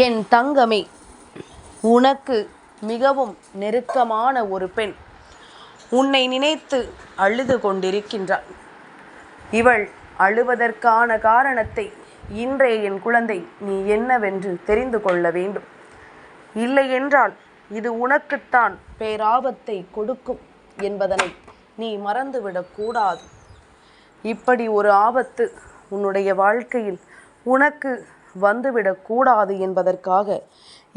என் தங்கமே, உனக்கு மிகவும் நெருக்கமான ஒரு பெண் உன்னை நினைத்து அழுது கொண்டிருக்கின்றாள். இவள் அழுவதற்கான காரணத்தை இன்றைய என் குழந்தை நீ என்னவென்று தெரிந்து கொள்ள வேண்டும். இல்லையென்றால் இது உனக்குத்தான் பேராபத்தை கொடுக்கும் என்பதனை நீ மறந்துவிடக்கூடாது. இப்படி ஒரு ஆபத்து உன்னுடைய வாழ்க்கையில் உனக்கு வந்துவிடக்கூடாது என்பதற்காக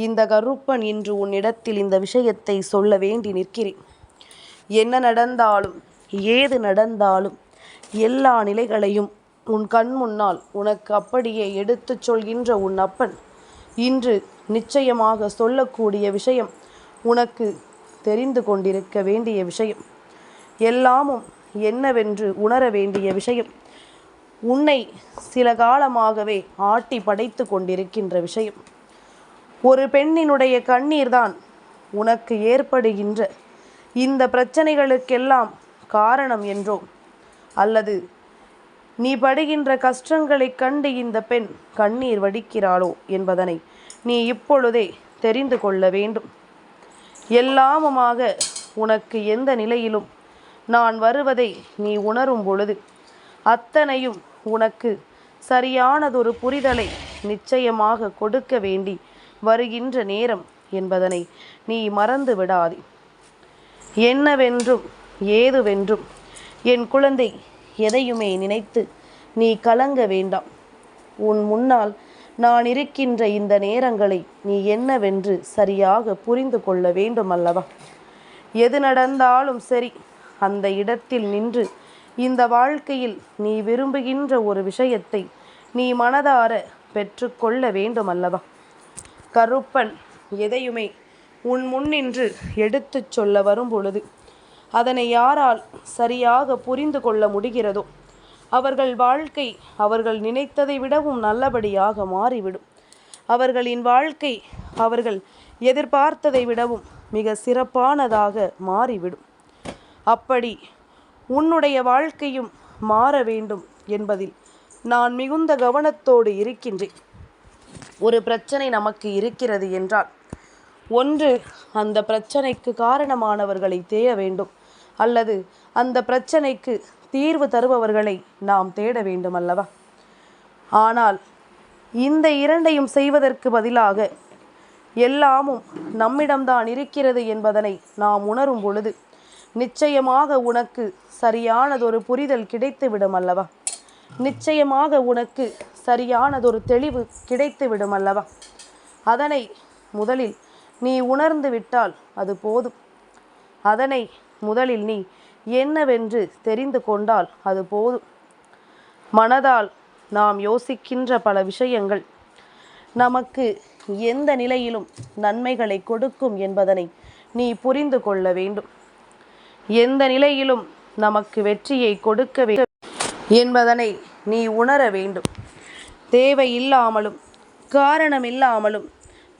இந்த கருப்பன் இன்று உன்னிடத்தில் இந்த விஷயத்தை சொல்ல வேண்டி நிற்கிறேன். என்ன நடந்தாலும் ஏது நடந்தாலும் எல்லா நிலைகளையும் உன் கண் முன்னால் உனக்கு அப்படியே எடுத்துச் சொல்கின்ற உன் அப்பன் இன்று நிச்சயமாக சொல்லக்கூடிய விஷயம் உனக்கு தெரிந்து கொண்டிருக்க வேண்டிய விஷயம், எல்லாமும் என்னவென்று உணர வேண்டிய விஷயம், உன்னை சில காலமாகவே ஆட்டி படைத்து கொண்டிருக்கின்ற விஷயம். ஒரு பெண்ணினுடைய கண்ணீர்தான் உனக்கு ஏற்படுகின்ற இந்த பிரச்சனைகளுக்கெல்லாம் காரணம் என்றோ, அல்லது நீ படுகின்ற கஷ்டங்களை கண்டு இந்த பெண் கண்ணீர் வடிக்கிறாளோ என்பதனை நீ இப்பொழுதே தெரிந்து கொள்ள வேண்டும். எல்லாமுமாக உனக்கு எந்த நிலையிலும் நான் வருவதை நீ உணரும் பொழுது அத்தனையும் உனக்கு சரியானதொரு புரிதலை நிச்சயமாக கொடுக்க வேண்டி வருகின்ற நேரம் என்பதனை நீ மறந்து விடாதே. என்னவென்றும் ஏதுவென்றும் என் குழந்தை எதையுமே நினைத்து நீ கலங்க வேண்டாம். உன் முன்னால் நான் இருக்கின்ற இந்த நேரங்களை நீ என்னவென்று சரியாக புரிந்து கொள்ள வேண்டும் அல்லவா? எது நடந்தாலும் சரி, அந்த இடத்தில் நின்று இந்த வாழ்க்கையில் நீ விரும்புகின்ற ஒரு விஷயத்தை நீ மனதார பெற்றுக்கொள்ள வேண்டும் அல்லவா? கருப்பன் எதையுமே உன் முன்னின்று எடுத்துச் சொல்ல வரும் பொழுது அதனை யாரால் சரியாக புரிந்து கொள்ள முடிகிறதோ அவர்கள் வாழ்க்கை அவர்கள் நினைத்ததை விடவும் நல்லபடியாக மாறிவிடும். அவர்களின் வாழ்க்கை அவர்கள் எதிர்பார்த்ததை விடவும் மிக சிறப்பானதாக மாறிவிடும். அப்படி உன்னுடைய வாழ்க்கையும் மாற வேண்டும் என்பதில் நான் மிகுந்த கவனத்தோடு இருக்கின்றேன். ஒரு பிரச்சனை நமக்கு இருக்கிறது என்றால் ஒன்று அந்த பிரச்சனைக்கு காரணமானவர்களை தேட வேண்டும், அல்லது அந்த பிரச்சனைக்கு தீர்வு தருபவர்களை நாம் தேட வேண்டும் அல்லவா? ஆனால் இந்த இரண்டையும் செய்வதற்கு பதிலாக எல்லாமும் நம்மிடம்தான் இருக்கிறது என்பதனை நாம் உணரும் பொழுது நிச்சயமாக உனக்கு சரியானதொரு புரிதல் கிடைத்துவிடும் அல்லவா? நிச்சயமாக உனக்கு சரியானதொரு தெளிவு கிடைத்துவிடும் அல்லவா? அதனை முதலில் நீ உணர்ந்து விட்டால் அது போதும். அதனை முதலில் நீ என்னவென்று தெரிந்து கொண்டால் அது போதும். மனதால் நாம் யோசிக்கின்ற பல விஷயங்கள் நமக்கு எந்த நிலையிலும் நன்மைகளை கொடுக்கும் என்பதனை நீ புரிந்து கொள்ள வேண்டும். எந்த நிலையிலும் நமக்கு வெற்றியை கொடுக்க வேண்டும் என்பதனை நீ உணர வேண்டும். தேவையில்லாமலும் காரணமில்லாமலும்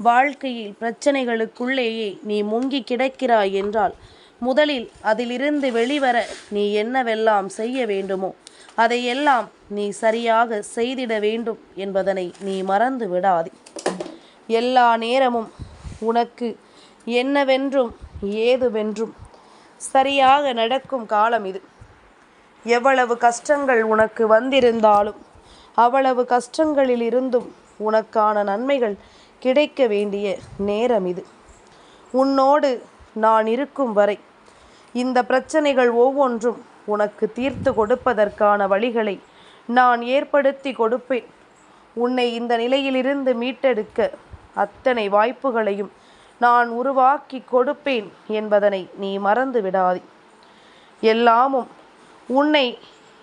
வாழ்க்கையில் பிரச்சனைகளுக்குள்ளேயே நீ முங்கி கிடக்கிறாய் என்றால் முதலில் அதிலிருந்து வெளிவர நீ என்னவெல்லாம் செய்ய வேண்டுமோ அதையெல்லாம் நீ சரியாக செய்திட வேண்டும் என்பதனை நீ மறந்து விடாதே. எல்லா நேரமும் உனக்கு என்னவென்றும் ஏதுவென்றும் சரியாக நடக்கும் காலம் இது. எவ்வளவு கஷ்டங்கள் உனக்கு வந்திருந்தாலும் அவ்வளவு கஷ்டங்களில் இருந்தும் உனக்கான நன்மைகள் கிடைக்க வேண்டிய நேரம் இது. உன்னோடு நான் இருக்கும் வரை இந்த பிரச்சனைகள் ஒவ்வொன்றும் உனக்கு தீர்த்து கொடுப்பதற்கான வழிகளை நான் ஏற்படுத்தி கொடுப்பேன். உன்னை இந்த நிலையிலிருந்து மீட்டெடுக்க அத்தனை வாய்ப்புகளையும் நான் உருவாக்கி கொடுப்பேன் என்பதனை நீ மறந்து விடாதே. எல்லாமும் உன்னை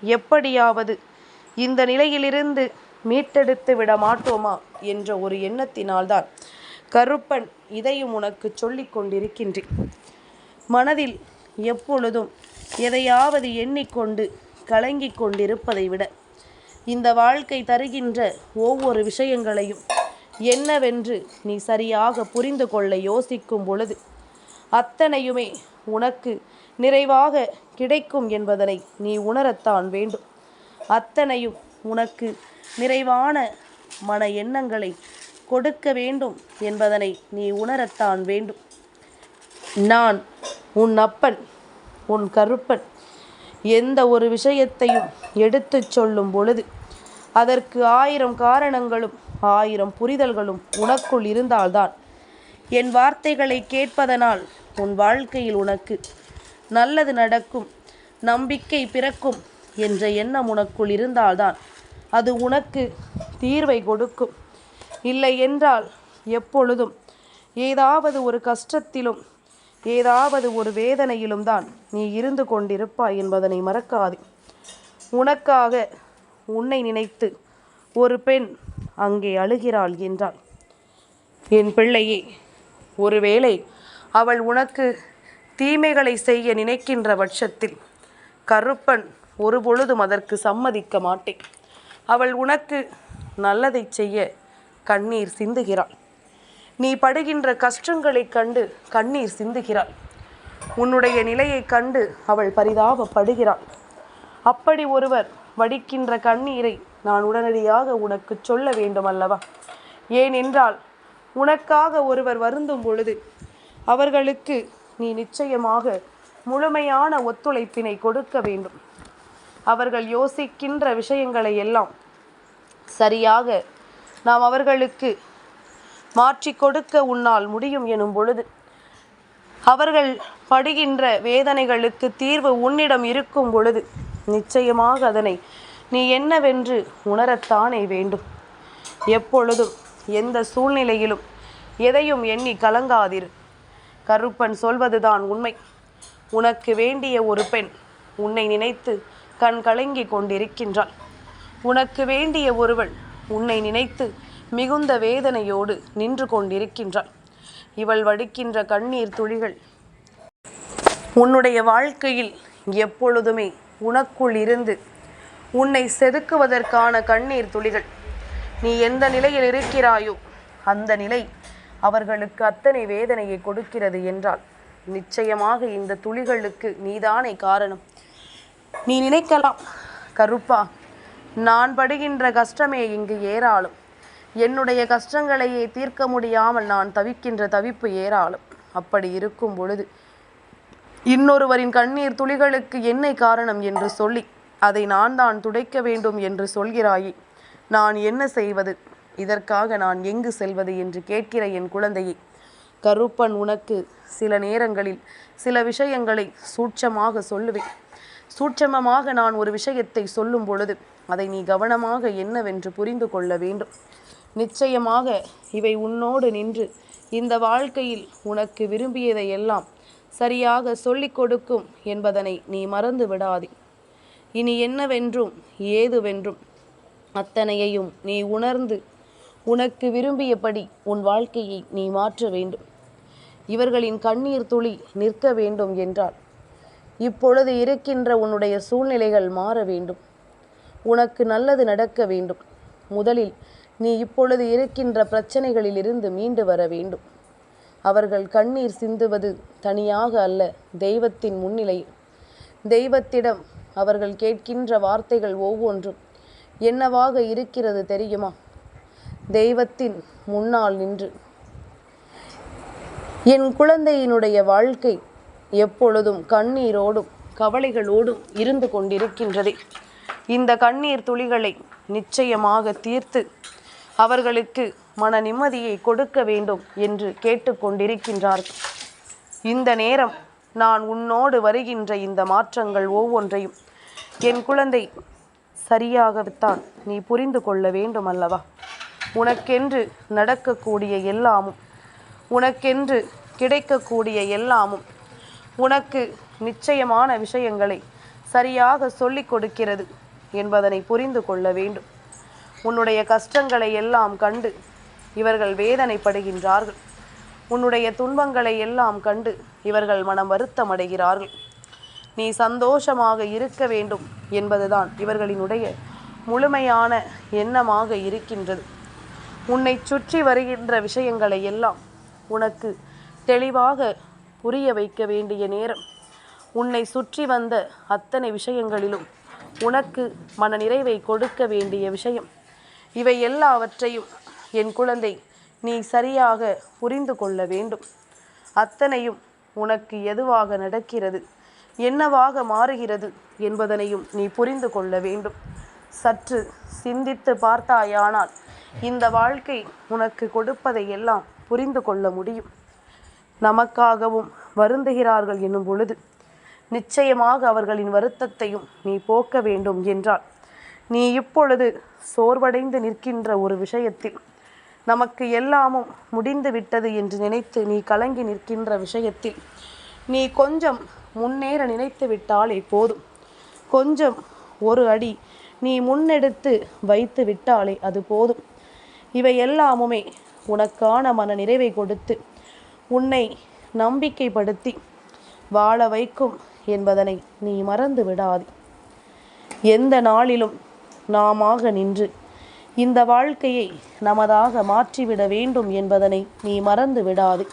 எப்படியாவது இந்த நிலையிலிருந்து மீட்டெடுத்து விட மாட்டோமா என்ற ஒரு எண்ணத்தினால்தான் கருப்பன் இதையும் உனக்கு சொல்லி கொண்டிருக்கின்றேன். மனதில் எப்பொழுதும் எதையாவது எண்ணிக்கொண்டு கலங்கி கொண்டிருப்பதை விட இந்த வாழ்க்கை தருகின்ற ஒவ்வொரு விஷயங்களையும் என்னவென்று நீ சரியாக புரிந்து கொள்ள யோசிக்கும் பொழுது அத்தனையுமே உனக்கு நிறைவாக கிடைக்கும் என்பதனை நீ உணரத்தான் வேண்டும். அத்தனையும் உனக்கு நிறைவான மன எண்ணங்களை கொடுக்க வேண்டும் என்பதனை நீ உணரத்தான் வேண்டும். நான் உன் அப்பன், உன் கருப்பன். எந்த ஒரு விஷயத்தையும் எடுத்துச் சொல்லும் பொழுது அதற்கு 1000 காரணங்களும் 1000 புரிதல்களும் உனக்குள் இருந்தால்தான் என் வார்த்தைகளை கேட்பதனால் உன் வாழ்க்கையில் உனக்கு நல்லது நடக்கும், நம்பிக்கை பிறக்கும் என்ற எண்ணம் உனக்குள் இருந்தால்தான் அது உனக்கு தீர்வை கொடுக்கும். இல்லை என்றால் எப்பொழுதும் ஏதாவது ஒரு கஷ்டத்திலும் ஏதாவது ஒரு வேதனையிலும் தான் நீ இருந்து கொண்டிருப்பாய் என்பதனை மறக்காதே. உனக்காக உன்னை நினைத்து ஒரு பெண் அங்கே அழுகிறாள் என்றாள். என் பிள்ளையே, ஒருவேளை அவள் உனக்கு தீமைகளை செய்ய நினைக்கின்ற பட்சத்தில் கருப்பன் ஒருபொழுதும் அதற்கு சம்மதிக்க மாட்டேன். அவள் உனக்கு நல்லதை செய்ய கண்ணீர் சிந்துகிறாள். நீ படுகின்ற கஷ்டங்களைக் கண்டு கண்ணீர் சிந்துகிறாள். உன்னுடைய நிலையை கண்டு அவள் பரிதாபப்படுகிறாள். அப்படி ஒருவர் வடிக்கின்ற கண்ணீரை நான் உடனடியாக உனக்கு சொல்ல வேண்டும் அல்லவா? ஏனென்றால் உனக்காக ஒருவர் வருந்தும் பொழுது அவர்களுக்கு நீ நிச்சயமாக முழுமையான ஒத்துழைப்பினை கொடுக்க வேண்டும். அவர்கள் யோசிக்கின்ற விஷயங்களை எல்லாம் சரியாக நாம் அவர்களுக்கு மாற்றி கொடுக்க உன்னால் முடியும் எனும் பொழுது அவர்கள் படுகின்ற வேதனைகளுக்கு தீர்வு உன்னிடம் இருக்கும் பொழுது நிச்சயமாக அதனை நீ என்னவென்று உணரத்தானே வேண்டும். எப்பொழுதும் எந்த சூழ்நிலையிலும் எதையும் எண்ணி கலங்காதிரு. கருப்பன் சொல்வதுதான் உண்மை. உனக்கு வேண்டிய ஒரு பெண் உன்னை நினைத்து கண் கலங்கி கொண்டிருக்கின்றாள். உனக்கு வேண்டிய ஒருவள் உன்னை நினைத்து மிகுந்த வேதனையோடு நின்று கொண்டிருக்கின்றாள். இவள் வடிக்கின்ற கண்ணீர் துளிகள் உன்னுடைய வாழ்க்கையில் எப்பொழுதுமே உனக்குள் இருந்து உன்னை செதுக்குவதற்கான கண்ணீர் துளிகள். நீ எந்த நிலையில் இருக்கிறாயோ அந்த நிலை அவர்களுக்கு அத்தனை வேதனையை கொடுக்கிறது என்றால் நிச்சயமாக இந்த துளிகளுக்கு நீதானே காரணம். நீ நினைக்கலாம், கருப்பா, நான் படுகின்ற கஷ்டமே இங்கு ஏராளம், என்னுடைய கஷ்டங்களையே தீர்க்க முடியாமல் நான் தவிக்கின்ற தவிப்பு ஏராளம். அப்படி இருக்கும் பொழுது இன்னொருவரின் கண்ணீர் துளிகளுக்கு என்ன காரணம் என்று சொல்லி அதை நான் தான் துடைக்க வேண்டும் என்று சொல்கிறாயே, நான் என்ன செய்வது, இதற்காக நான் எங்கு செல்வது என்று கேட்கிற என் குழந்தையே, கருப்பன் உனக்கு சில நேரங்களில் சில விஷயங்களை சூட்சமாக சொல்லுவேன். சூட்சமமாக நான் ஒரு விஷயத்தை சொல்லும் பொழுது அதை நீ கவனமாக என்னவென்று புரிந்து கொள்ள வேண்டும். நிச்சயமாக இவை உன்னோடு நின்று இந்த வாழ்க்கையில் உனக்கு விரும்பியதை எல்லாம் சரியாக சொல்லிக் கொடுக்கும் என்பதனை நீ மறந்து விடாதே. இனி என்னவென்றும் ஏதுவென்றும் அத்தனையையும் நீ உணர்ந்து உனக்கு விரும்பியபடி உன் வாழ்க்கையை நீ மாற்ற வேண்டும். இவர்களின் கண்ணீர் துளி நிற்க வேண்டும் என்றால் இப்பொழுது இருக்கின்ற உன்னுடைய சூழ்நிலைகள் மாற வேண்டும். உனக்கு நல்லது நடக்க வேண்டும். முதலில் நீ இப்பொழுது இருக்கின்ற பிரச்சனைகளிலிருந்து மீண்டு வர வேண்டும். அவர்கள் கண்ணீர் சிந்துவது தனியாக அல்ல, தெய்வத்தின் முன்னிலையில். தெய்வத்திடம் அவர்கள் கேட்கின்ற வார்த்தைகள் ஒவ்வொன்றும் என்னவாக இருக்கிறது தெரியுமா? தெய்வத்தின் முன்னால் நின்று என் குழந்தையினுடைய வாழ்க்கை எப்பொழுதும் கண்ணீரோடும் கவலைகளோடும் இருந்து கொண்டிருக்கின்றதே, இந்த கண்ணீர் துளிகளை நிச்சயமாக தீர்த்து அவர்களுக்கு மன நிம்மதியை கொடுக்க வேண்டும் என்று கேட்டுக்கொண்டிருக்கின்றார்கள். இந்த நேரம் நான் உன்னோடு வருகின்ற இந்த மாற்றங்கள் ஒவ்வொன்றையும் என் குழந்தை சரியாகத்தான் நீ புரிந்து கொள்ள வேண்டும் அல்லவா? உனக்கென்று நடக்கக்கூடிய எல்லாமும், உனக்கென்று கிடைக்கக்கூடிய எல்லாமும் உனக்கு நிச்சயமான விஷயங்களை சரியாக சொல்லிக் கொடுக்கிறது என்பதனை புரிந்து கொள்ள வேண்டும். உன்னுடைய கஷ்டங்களை எல்லாம் கண்டு இவர்கள் வேதனைப்படுகின்றார்கள். உன்னுடைய துன்பங்களை எல்லாம் கண்டு இவர்கள் மனம் வருத்தமடைகிறார்கள். நீ சந்தோஷமாக இருக்க வேண்டும் என்பதுதான் இவர்களினுடைய முழுமையான எண்ணமாக இருக்கின்றது. உன்னை சுற்றி வருகின்ற விஷயங்களை எல்லாம் உனக்கு தெளிவாக புரிய வைக்க வேண்டிய நேரம். உன்னை சுற்றி வந்த அத்தனை விஷயங்களிலும் உனக்கு மன நிறைவை கொடுக்க வேண்டிய விஷயம். இவை எல்லாவற்றையும் என் குழந்தை நீ சரியாக புரிந்து கொள்ள வேண்டும். அத்தனையும் உனக்கு எதுவாக நடக்கிறது, என்னவாக மாறுகிறது என்பதனையும் நீ புரிந்து கொள்ள வேண்டும். சற்று சிந்தித்து பார்த்தாயானால் இந்த வாழ்க்கை உனக்கு கொடுப்பதை எல்லாம் புரிந்து கொள்ள முடியும். நமக்காகவும் வருந்துகிறார்கள் என்னும் பொழுது நிச்சயமாக அவர்களின் வருத்தத்தையும் நீ போக்க வேண்டும் என்றால், நீ இப்பொழுது சோர்வடைந்து நிற்கின்ற ஒரு விஷயத்தில், நமக்கு எல்லாமும் முடிந்து விட்டது என்று நினைத்து நீ கலங்கி நிற்கின்ற விஷயத்தில் நீ கொஞ்சம் முன்னேற நினைத்து விட்டாலே போதும். கொஞ்சம் ஒரு அடி நீ முன்னெடுத்து வைத்து விட்டாலே அது போதும். இவை எல்லாமுமே உனக்கான மன நிறைவை கொடுத்து உன்னை நம்பிக்கைப்படுத்தி வாழ வைக்கும் என்பதனை நீ மறந்து விடாதே. எந்த நாளிலும் நாமாக நின்று இந்த வாழ்க்கையை நமதாக மாற்றிவிட வேண்டும் என்பதனை நீ மறந்து விடாதே.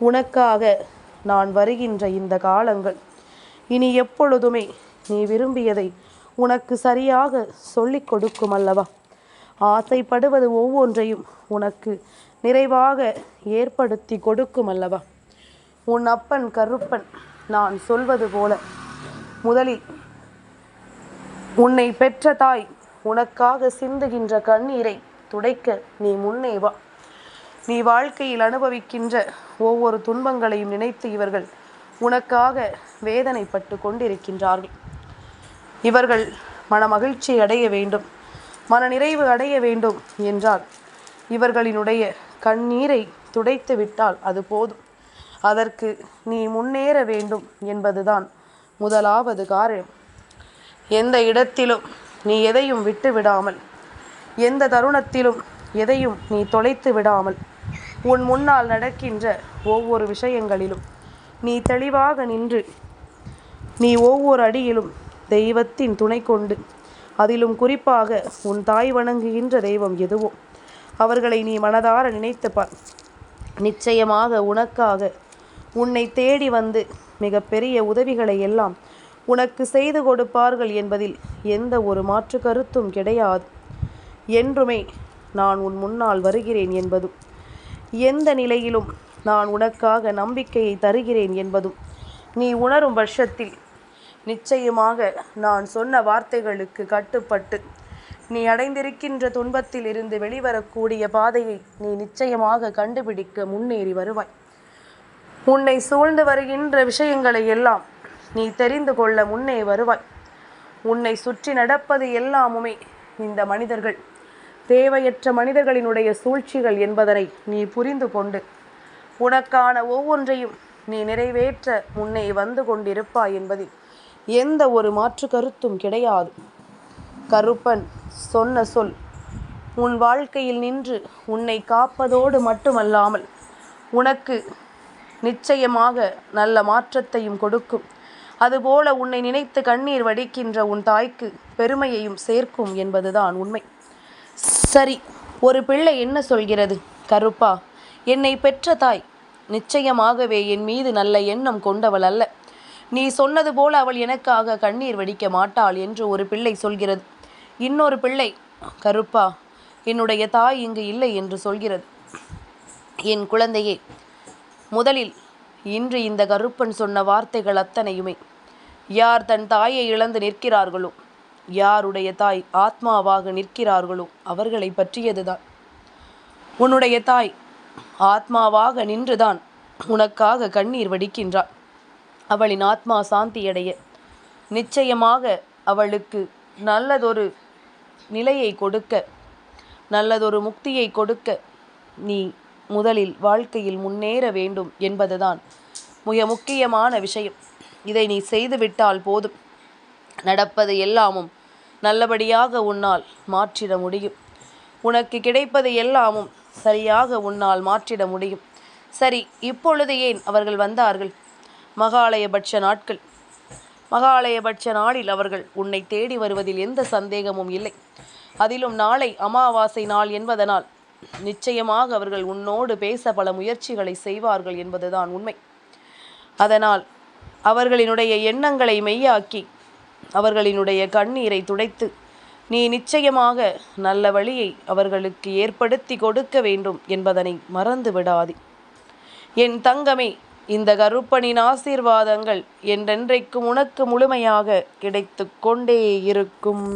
உனக்காக நான் வருகின்ற இந்த காலங்கள் இனி எப்பொழுதுமே நீ விரும்பியதை உனக்கு சரியாக சொல்லிக் கொடுக்கும் அல்லவா? ஆசைப்படுவது ஒவ்வொன்றையும் உனக்கு நிறைவாக ஏற்படுத்தி கொடுக்கும் அல்லவா? உன் அப்பன் கருப்பன் நான் சொல்வது போல, முதலில் உன்னை பெற்ற தாய் உனக்காக சிந்துகின்ற கண்ணீரை துடைக்க நீ முன்னே வா. நீ வாழ்க்கையில் அனுபவிக்கின்ற ஒவ்வொரு துன்பங்களையும் நினைத்து இவர்கள் உனக்காக வேதனைப்பட்டு கொண்டிருக்கின்றார்கள். இவர்கள் மனமகிழ்ச்சி அடைய வேண்டும், மன நிறைவு அடைய வேண்டும் என்றால் இவர்களினுடைய கண்ணீரை துடைத்து விட்டால் அது போதும். அதற்கு நீ முன்னேற வேண்டும் என்பதுதான் முதலாவது காரணம். எந்த இடத்திலும் நீ எதையும் விட்டு விடாமல், எந்த தருணத்திலும் எதையும் நீ தொலைத்து விடாமல், உன் முன்னால் நடக்கின்ற ஒவ்வொரு விஷயங்களிலும் நீ தெளிவாக நின்று, நீ ஒவ்வொரு அடியிலும் தெய்வத்தின் துணை கொண்டு, அதிலும் குறிப்பாக உன் தாய் வணங்குகின்ற தெய்வம் எதுவோ அவர்களை நீ மனதார நினைத்துப்பார். நிச்சயமாக உனக்காக உன்னை தேடி வந்து மிகப்பெரிய உதவிகளை எல்லாம் உனக்கு செய்து கொடுப்பார்கள் என்பதில் எந்த ஒரு மாற்று கருத்தும் கிடையாது. என்றுமே நான் உன் முன்னால் வருகிறேன் என்பதும், எந்த நிலையிலும் நான் உனக்காக நம்பிக்கையை தருகிறேன் என்பதும் நீ உணரும் பட்சத்தில் நிச்சயமாக நான் சொன்ன வார்த்தைகளுக்கு கட்டுப்பட்டு நீ அடைந்திருக்கின்ற துன்பத்தில் இருந்து வெளிவரக்கூடிய பாதையை நீ நிச்சயமாக கண்டுபிடிக்க முன்னேறி வருவாய். உன்னை சூழ்ந்து வருகின்ற விஷயங்களை எல்லாம் நீ தெரிந்து கொள்ள முன்னே வருவாய். உன்னை சுற்றி நடப்பது எல்லாமுமே இந்த மனிதர்கள், தேவையற்ற மனிதர்களினுடைய சூழ்ச்சிகள் என்பதனை நீ புரிந்து கொண்டு உனக்கான ஒவ்வொன்றையும் நீ நிறைவேற்ற முன்னே வந்து கொண்டிருப்பாய் என்பதில் எந்த ஒரு மாற்று கருத்தும் கிடையாது. கருப்பன் சொன்ன சொல் உன் வாழ்க்கையில் நின்று உன்னை காப்பதோடு மட்டுமல்லாமல் உனக்கு நிச்சயமாக நல்ல மாற்றத்தையும் கொடுக்கும். அதுபோல உன்னை நினைத்து கண்ணீர் வடிக்கின்ற உன் தாய்க்கு பெருமையையும் சேர்க்கும் என்பதுதான் உண்மை. சரி, ஒரு பிள்ளை என்ன சொல்கிறது? கருப்பா, என்னை பெற்ற தாய் நிச்சயமாகவே என் மீது நல்ல எண்ணம் கொண்டவள் அல்ல. நீ சொன்னது போல அவள் எனக்காக கண்ணீர் வடிக்க மாட்டாள் என்று ஒரு பிள்ளை சொல்கிறது. இன்னொரு பிள்ளை, கருப்பா, என்னுடைய தாய் இங்கு இல்லை என்று சொல்கிறது. என் குழந்தையே, முதலில் இன்று இந்த கருப்பன் சொன்ன வார்த்தைகள் அத்தனையுமே யார் தன் தாயை இழந்து நிற்கிறார்களோ, யாருடைய தாய் ஆத்மாவாக நிற்கிறார்களோ அவர்களை பற்றியதுதான். உன்னுடைய தாய் ஆத்மாவாக நின்றுதான் உனக்காக கண்ணீர் வடிக்கின்றாள். அவளின் ஆத்மா சாந்தியடைய நிச்சயமாக அவளுக்கு நல்லதொரு நிலையை கொடுக்க, நல்லதொரு முக்தியை கொடுக்க நீ முதலில் வாழ்க்கையில் முன்னேற வேண்டும் என்பதுதான் மிக முக்கியமான விஷயம். இதை நீ செய்துவிட்டால் போதும், நடப்பது எல்லாமும் நல்லபடியாக உன்னால் மாற்றிட முடியும். உனக்கு கிடைப்பது எல்லாமும் சரியாக உன்னால் மாற்றிட முடியும். சரி, இப்பொழுது ஏன் அவர்கள் வந்தார்கள்? மகாலயபட்ச நாட்கள். மகாலயபட்ச நாளில் அவர்கள் உன்னை தேடி வருவதில் எந்த சந்தேகமும் இல்லை. அதிலும் நாளை அமாவாசை நாள் என்பதனால் நிச்சயமாக அவர்கள் உன்னோடு பேச பல முயற்சிகளை செய்வார்கள் என்பதுதான் உண்மை. அதனால் அவர்களினுடைய எண்ணங்களை மெய்யாக்கி அவர்களினுடைய கண்ணீரை துடைத்து நீ நிச்சயமாக நல்ல வழியை அவர்களுக்கு ஏற்படுத்தி கொடுக்க வேண்டும் என்பதனை மறந்து விடாதே. என் தங்கமே, இந்த கருப்பனின் ஆசீர்வாதங்கள் என்றென்றைக்கும் உனக்கு முழுமையாக கிடைத்து கொண்டே இருக்கும்.